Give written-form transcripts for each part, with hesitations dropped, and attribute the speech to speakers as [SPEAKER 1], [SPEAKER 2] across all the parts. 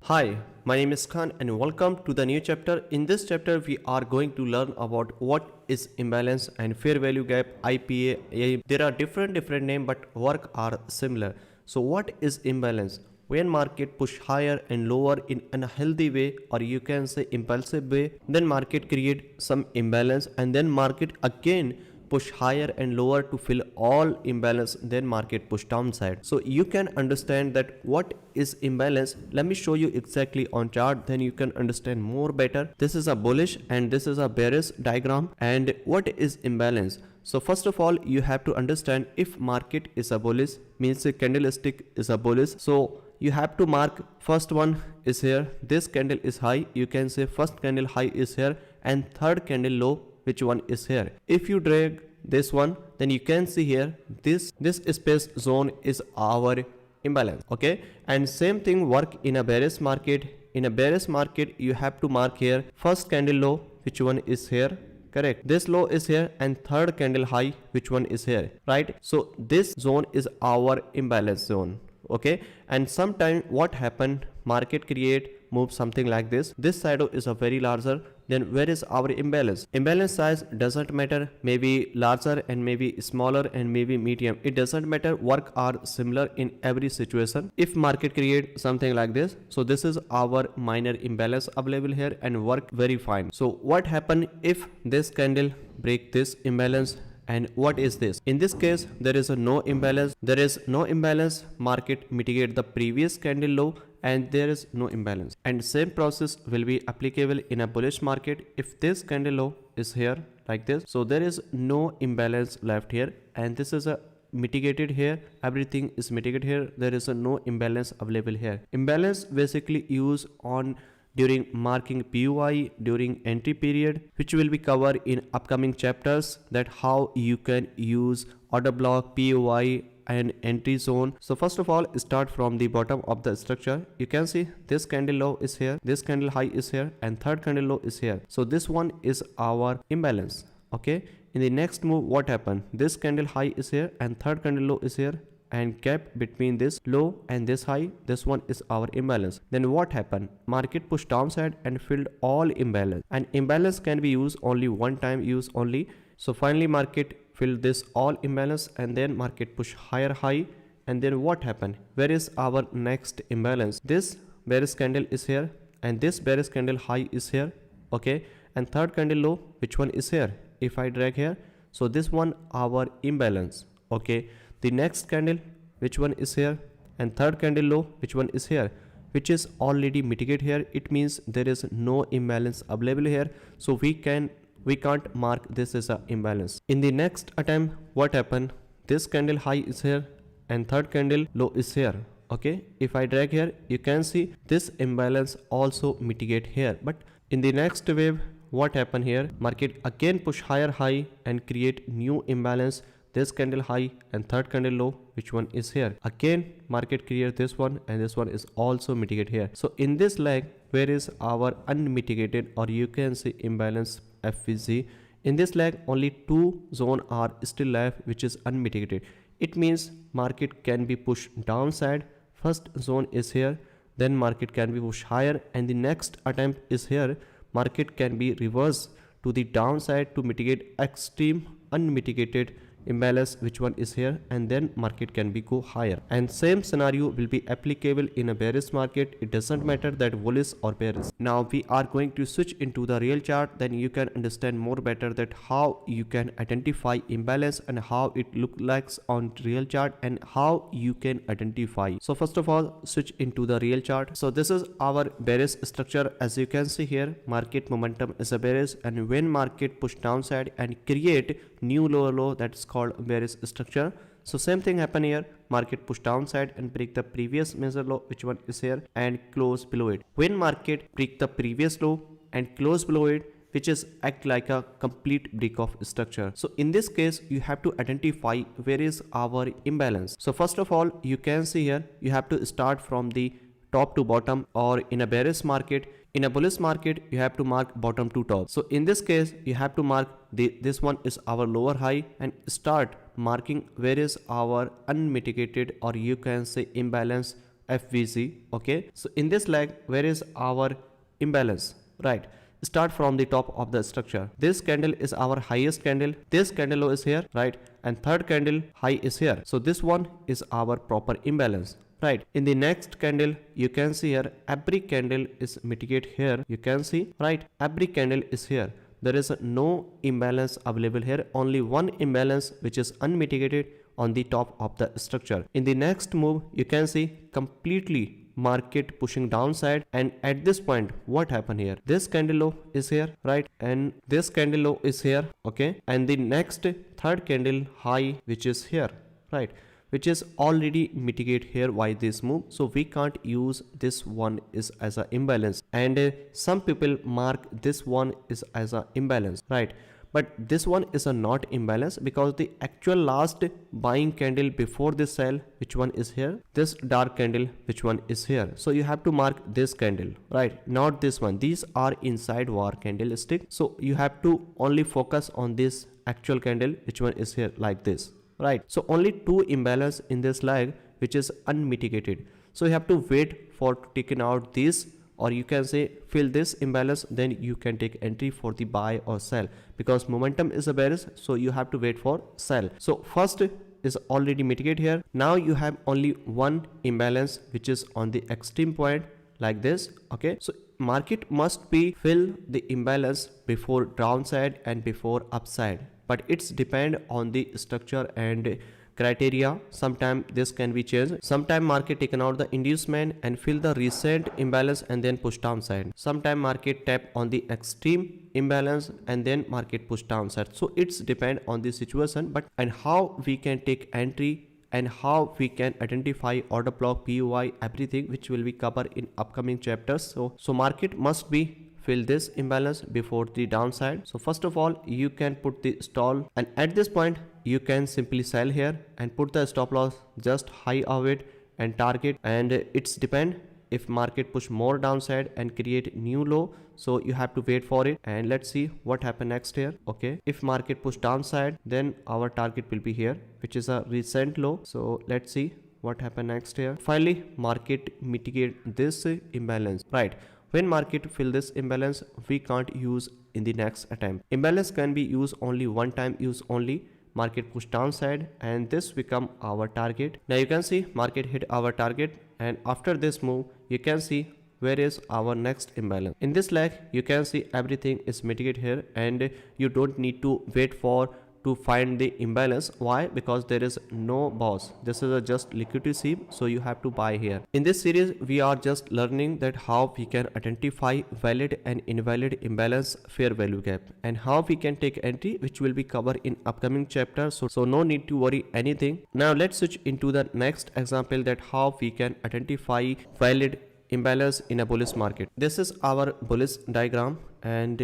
[SPEAKER 1] Hi, my name is Khan and welcome to the new chapter. In this chapter, we are going to learn about what is imbalance and fair value gap, IPA. There are different names but work are similar. So what is imbalance? When market push higher and lower in a healthy way, or you can say impulsive way, then market create some imbalance and then market again push higher and lower to fill all imbalance, then market push downside. So you can understand that what is imbalance. Let me show you exactly on chart, then you can understand more better. This is a bullish and this is a bearish diagram. And what is imbalance? So first of all, you have to understand if market is a bullish, means a candlestick is a bullish. So you have to mark first one is here, this candle is high, you can say first candle high is here and third candle low, which one is here. If you drag this one, then you can see here this space zone is our imbalance. Okay, and same thing work in a bearish market. In a bearish market, you have to mark here first candle low, which one is here. Correct, this low is here and third candle high, which one is here, right? So this zone is our imbalance zone. Okay, and sometime what happened, market create move something like this shadow is a very larger, then where is our imbalance? Imbalance size doesn't matter, maybe larger and maybe smaller and maybe medium, it doesn't matter, work are similar in every situation. If market create something like this, so this is our minor imbalance available here and work very fine. So what happen if this candle break this imbalance? And what is this? In this case, there is no imbalance. There is no imbalance. Market mitigate the previous candle low and there is no imbalance. And same process will be applicable in a bullish market. If this candle low is here like this, so there is no imbalance left here and this is a mitigated here, everything is mitigated here, there is no imbalance available here. Imbalance basically used on during marking POI during entry period, which will be covered in upcoming chapters, that how you can use order block, POI and entry zone. So first of all, start from the bottom of the structure. You can see this candle low is here, this candle high is here and third candle low is here. So this one is our imbalance. Okay, in the next move, what happened? This candle high is here and third candle low is here and gap between this low and this high, this one is our imbalance. Then what happened? Market pushed downside and filled all imbalance, and imbalance can be used only one time, use only. So finally market filled this all imbalance and then market push higher high. And then what happened? Where is our next imbalance? This bearish candle is here and this bearish candle high is here. Okay, and third candle low, which one is here? If I drag here, so this one our imbalance. Okay, the next candle, which one is here, and third candle low, which one is here, which is already mitigated here. It means there is no imbalance available here, so we can't mark this as a imbalance. In the next attempt, what happened? This candle high is here and third candle low is here. Okay, if I drag here, you can see this imbalance also mitigate here. But in the next wave, what happened here? Market again push higher high and create new imbalance. This candle high and third candle low, which one is here? Again market create this one and this one is also mitigated here. So in this leg, where is our unmitigated, or you can say imbalance FVG? In this leg, only two zones are still left, which is unmitigated. It means market can be pushed downside. First zone is here, then market can be pushed higher, and the next attempt is here. Market can be reversed to the downside to mitigate extreme unmitigated imbalance, which one is here, and then market can be go higher. And same scenario will be applicable in a bearish market. It doesn't matter that bullish or bearish. Now we are going to switch into the real chart, then you can understand more better that how you can identify imbalance and how it looks like on real chart and how you can identify. So first of all, switch into the real chart. So this is our bearish structure. As you can see here, market momentum is a bearish, and when market push downside and create new lower low, that is called bearish structure. So same thing happen here, market push downside and break the previous major low, which one is here, and close below it. When market break the previous low and close below it, which is act like a complete break of structure. So in this case, you have to identify where is our imbalance. So first of all, you can see here, you have to start from the top to bottom, or in a bearish market. In a bullish market, you have to mark bottom to top. So in this case, you have to mark this one is our lower high and start marking where is our unmitigated, or you can say imbalance FVG. Okay, so in this leg, where is our imbalance? Right, start from the top of the structure. This candle is our highest candle, this candle low is here, right, and third candle high is here. So this one is our proper imbalance. Right, in the next candle you can see here every candle is mitigate here, you can see, right, every candle is here. There is no imbalance available here, only one imbalance which is unmitigated on the top of the structure. In the next move you can see completely market pushing downside, and at this point what happened here, this candle low is here, right, and this candle low is here, okay, and the next third candle high which is here, right, which is already mitigate here by this move. So we can't use this one is as a imbalance, and some people mark this one is as a imbalance, right, but this one is a not imbalance because the actual last buying candle before this sell, which one is here, this dark candle, which one is here. So you have to mark this candle, right, not this one. These are inside war candlestick, so you have to only focus on this actual candle, which one is here, like this, right. So only two imbalance in this leg which is unmitigated, so you have to wait for taking out this, or you can say fill this imbalance, then you can take entry for the buy or sell, because momentum is a bearish, so you have to wait for sell. So first is already mitigated here. Now you have only one imbalance which is on the extreme point like this, okay. So market must be fill the imbalance before downside and before upside, but it's depend on the structure and criteria. Sometime this can be changed. Sometime market taken out the inducement and fill the recent imbalance and then push downside. Sometime market tap on the extreme imbalance and then market push downside. So it's depend on the situation, but and how we can take entry and how we can identify order block, POI, everything which will be covered in upcoming chapters. So market must be fill this imbalance before the downside. So first of all you can put the stall, and at this point you can simply sell here and put the stop loss just high of it and target, and it's depend if market push more downside and create new low, so you have to wait for it. And let's see what happen next here, okay. If market push downside, then our target will be here, which is a recent low. So let's see what happen next here. Finally market mitigate this imbalance, right. When market fill this imbalance, we can't use in the next attempt. Imbalance can be used only one time, use only. Market push downside and this become our target. Now you can see market hit our target, and after this move you can see where is our next imbalance. In this leg you can see everything is mitigated here, and you don't need to wait for to find the imbalance. Why? Because there is no boss. This is a just liquidity sweep, so you have to buy here. In this series we are just learning that how we can identify valid and invalid imbalance fair value gap, and how we can take entry, which will be covered in upcoming chapters. So no need to worry anything. Now let's switch into the next example, that how we can identify valid imbalance in a bullish market. This is our bullish diagram, and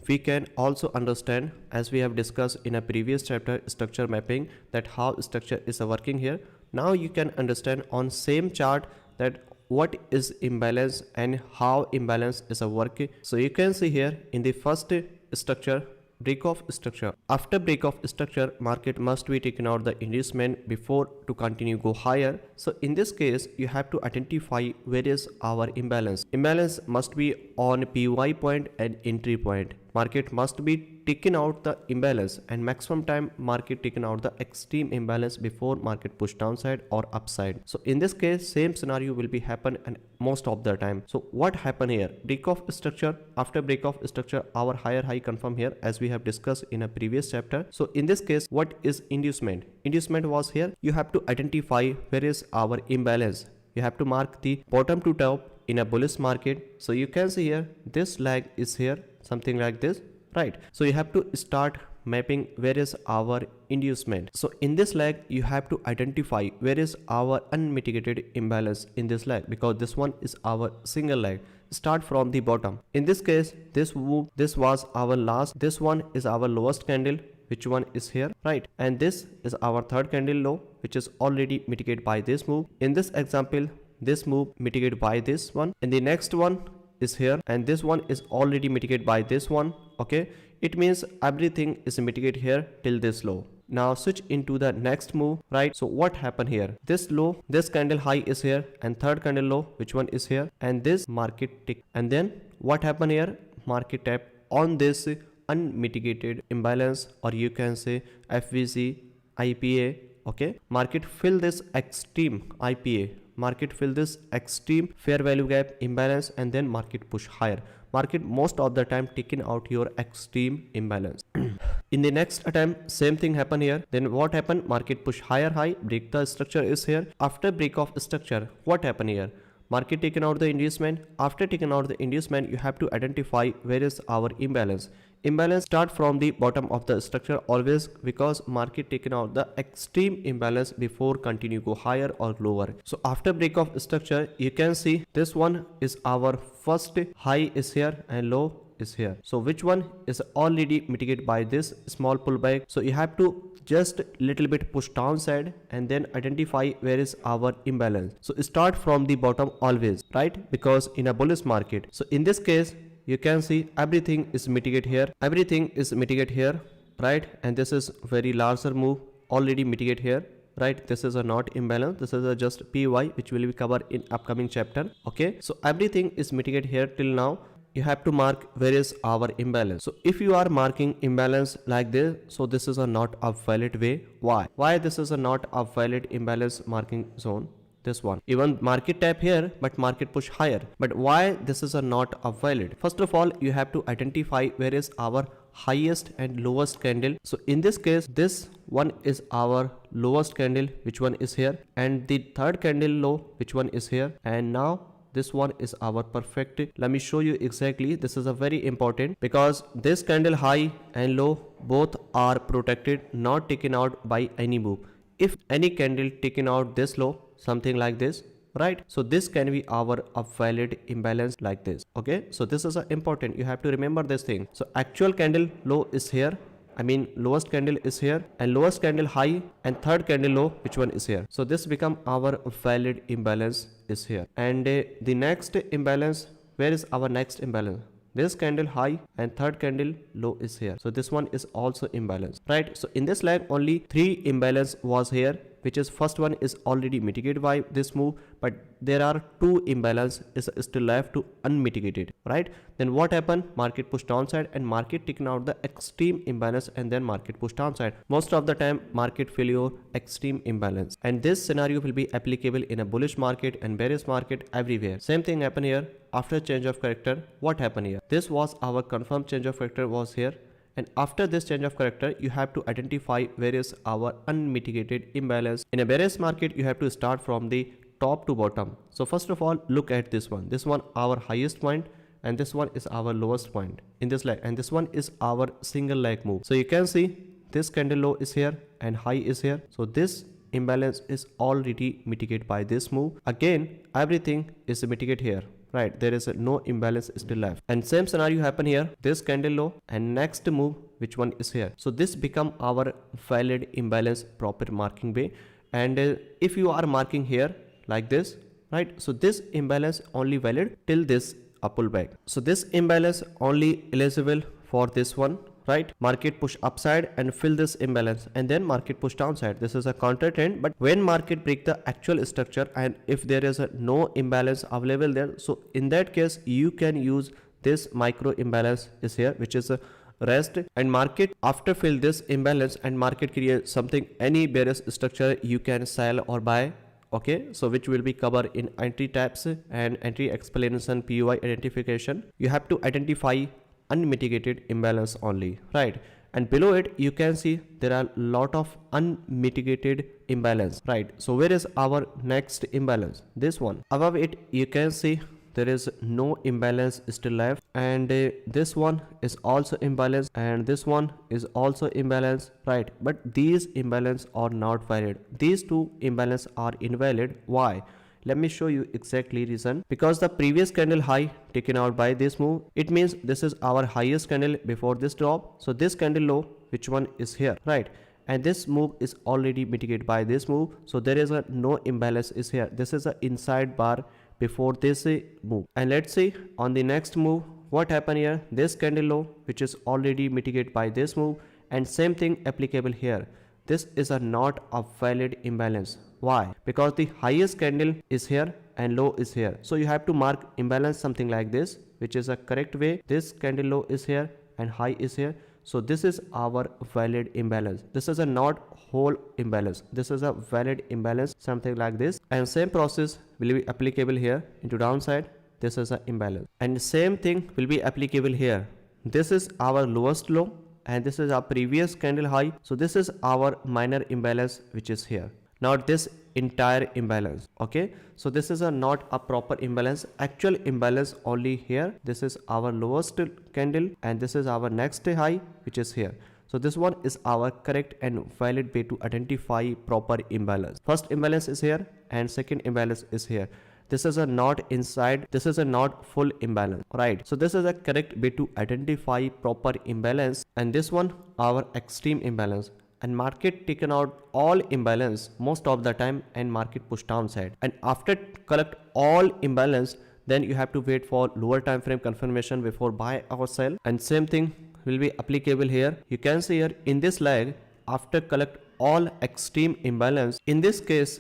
[SPEAKER 1] we can also understand, as we have discussed in a previous chapter, structure mapping, that how structure is working here. Now you can understand on same chart that what is imbalance and how imbalance is working. So you can see here in the first structure, break of structure. After break of structure, market must be taken out the inducement before to continue go higher. So in this case you have to identify where is our imbalance. Imbalance must be on PY point and entry point. Market must be taken out the imbalance, and maximum time market taken out the extreme imbalance before market push downside or upside. So in this case same scenario will be happen and most of the time. So what happen here? Break of structure. After break of structure, our higher high confirm here, as we have discussed in a previous chapter. So in this case what is inducement? Inducement was here. You have to identify where is our imbalance. You have to mark the bottom to top in a bullish market. So you can see here this leg is here, something like this, right? So you have to start mapping where is our inducement. So in this leg you have to identify where is our unmitigated imbalance in this leg, because this one is our single leg. Start from the bottom. In this case this was our last, this one is our lowest candle, which one is here, right? And this is our third candle low, which is already mitigated by this move. In this example this move mitigated by this one, and the next one is here, and this one is already mitigated by this one, okay. It means everything is mitigated here till this low. Now switch into the next move, right? So what happened here? This low, this candle high is here, and third candle low, which one is here, and this market tick. And then what happened here? Market tap on this unmitigated imbalance, or you can say FVG, IPA. Okay, market fill this extreme IPA, market fill this extreme fair value gap imbalance, and then market push higher. Market most of the time taking out your extreme imbalance. In the next attempt, same thing happen here. Then what happened? Market push higher high, break the structure is here. After break of structure, what happened here? Market taken out the inducement. After taking out the inducement, you have to identify where is our imbalance. Imbalance start from the bottom of the structure always, because market taken out the extreme imbalance before continue go higher or lower. So after break of structure, you can see this one is our first high is here and low is here. So which one is already mitigated by this small pullback. So you have to just little bit push downside and then identify where is our imbalance. So start from the bottom always, right? Because in a bullish market, so in this case you can see everything is mitigated here, everything is mitigated here, right? And this is very larger move already mitigate here, right? This is a not imbalance, this is a just PY, which will be covered in upcoming chapter. Okay, so everything is mitigated here till now. You have to mark where is our imbalance. So if you are marking imbalance like this, so this is a not a valid way. Why this is a not a valid imbalance marking zone? This one, even market tap here but market push higher, but why this is a not a valid? First of all, you have to identify where is our highest and lowest candle. So in this case, this one is our lowest candle, which one is here, and the third candle low, which one is here, and now this one is our perfect. Let me show you exactly. This is a very important, because this candle high and low both are protected, not taken out by any move. If any candle taken out this low, something like this, right? So this can be our a valid imbalance like this. Okay, so this is important, you have to remember this thing. So actual candle low is here, I mean lowest candle is here, and lowest candle high and third candle low, which one is here. So this become our valid imbalance is here. And the next imbalance, where is our next imbalance? This candle high and third candle low is here. So this one is also imbalance, right? So in this line only 3 imbalance was here, which is first one is already mitigated by this move, but there are 2 imbalance is still left to unmitigated, right? Then what happened? Market push downside and market taken out the extreme imbalance, and then market push downside. Most of the time market fill your extreme imbalance, and this scenario will be applicable in a bullish market and bearish market everywhere. Same thing happen here. After change of character, what happened here? This was our confirmed change of character was here, and after this change of character, you have to identify where is our unmitigated imbalance. In a bearish market, you have to start from the top to bottom. So first of all, look at this one our highest point, and this one is our lowest point in this leg, and this one is our single leg move. So you can see this candle low is here and high is here. So this imbalance is already mitigated by this move. Again, everything is mitigated here, right? There is no imbalance still left. And same scenario happen here, this candle low and next move, which one is here. So this become our valid imbalance proper marking way. And if you are marking here like this, right? So this imbalance only valid till this pullback. So this imbalance only eligible for this one, right? Market push upside and fill this imbalance, and then market push downside. This is a counter trend, but when market break the actual structure and if there is no imbalance available there, so in that case you can use this micro imbalance is here, which is a rest, and market after fill this imbalance and market create something any bearish structure, you can sell or buy. Okay, so which will be covered in entry tabs and entry explanation, POI identification. You have to identify unmitigated imbalance only, right? And below it you can see there are lot of unmitigated imbalance, right? So where is our next imbalance? This one. Above it you can see there is no imbalance still left, and this one is also imbalance, and this one is also imbalance, right? But these imbalance are not valid. These 2 imbalance are invalid. Why? Let me show you exactly reason. Because the previous candle high taken out by this move, it means this is our highest candle before this drop. So this candle low, which one is here, right? And this move is already mitigated by this move. So there is no imbalance is here. This is an inside bar before this move. And let's see on the next move, what happened here? This candle low, which is already mitigated by this move, and same thing applicable here. this is a not a valid imbalance. Why? Because the highest candle is here and low is here. So you have to mark imbalance something like this, which is a correct way. This candle low is here and high is here. So this is our valid imbalance. This is a not whole imbalance. This is a valid imbalance, something like this. And same process will be applicable here into downside. This is an imbalance. And same thing will be applicable here. This is our lowest low and this is our previous candle high. So this is our minor imbalance, which is here. Not this entire imbalance. Okay, so this is not a proper imbalance. Actual imbalance only here. This is our lowest candle and this is our next high, which is here. So this one is our correct and valid way to identify proper imbalance. First imbalance is here and second imbalance is here. This is a not inside, this is a not full imbalance, right? So this is a correct way to identify proper imbalance, and this one our extreme imbalance. And market taken out all imbalance most of the time and market push downside. And after collect all imbalance, then you have to wait for lower time frame confirmation before buy or sell. And same thing will be applicable here. You can see here in this leg, after collect all extreme imbalance, in this case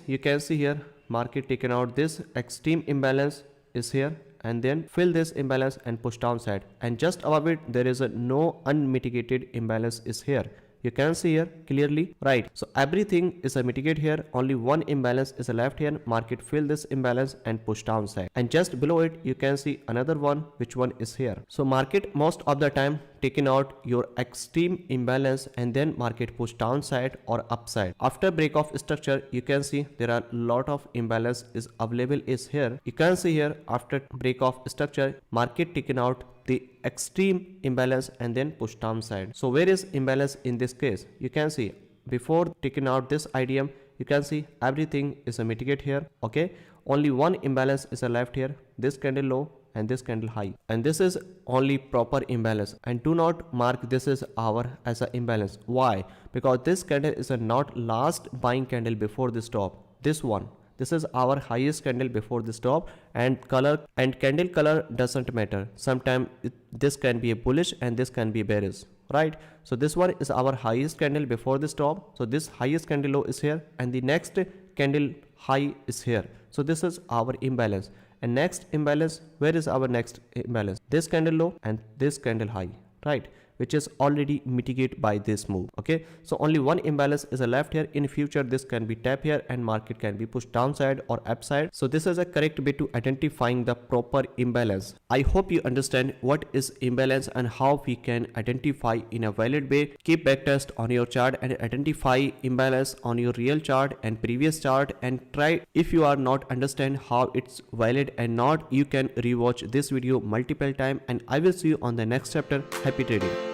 [SPEAKER 1] you can see here market taken out this extreme imbalance is here and then fill this imbalance and push downside, and just above it there is a no unmitigated imbalance is here. You can see here clearly, right? So everything is a mitigate here. Only one imbalance is left here. Market fill this imbalance and push downside. And just below it, you can see another one. Which one is here? So market most of the time taking out your extreme imbalance and then market push downside or upside. After break of structure, you can see there are a lot of imbalance is available is here. You can see here after break of structure, market taking out the extreme imbalance and then push downside. So where is imbalance in this case? You can see before taking out this IDM, you can see everything is a mitigate here. Okay, only one imbalance is left here, this candle low and this candle high, and this is only proper imbalance. And do not mark this is our as a imbalance. Why? Because this candle is a not last buying candle before this top. This one, this is our highest candle before this top, and color and candle color doesn't matter. Sometimes this can be a bullish and this can be bearish, right? So this one is our highest candle before this top. So this highest candle low is here and the next candle high is here. So this is our imbalance. And next imbalance, where is our next imbalance? This candle low and this candle high, right? Which is already mitigated by this move. Okay, so only one imbalance is left here. In future this can be tap here and market can be pushed downside or upside. So this is a correct way to identifying the proper imbalance. I hope you understand what is imbalance and how we can identify in a valid way. Keep backtest on your chart and identify imbalance on your real chart and previous chart, and try. If you are not understand how it's valid and not, you can rewatch this video multiple times, and I will see you on the next chapter. Happy trading.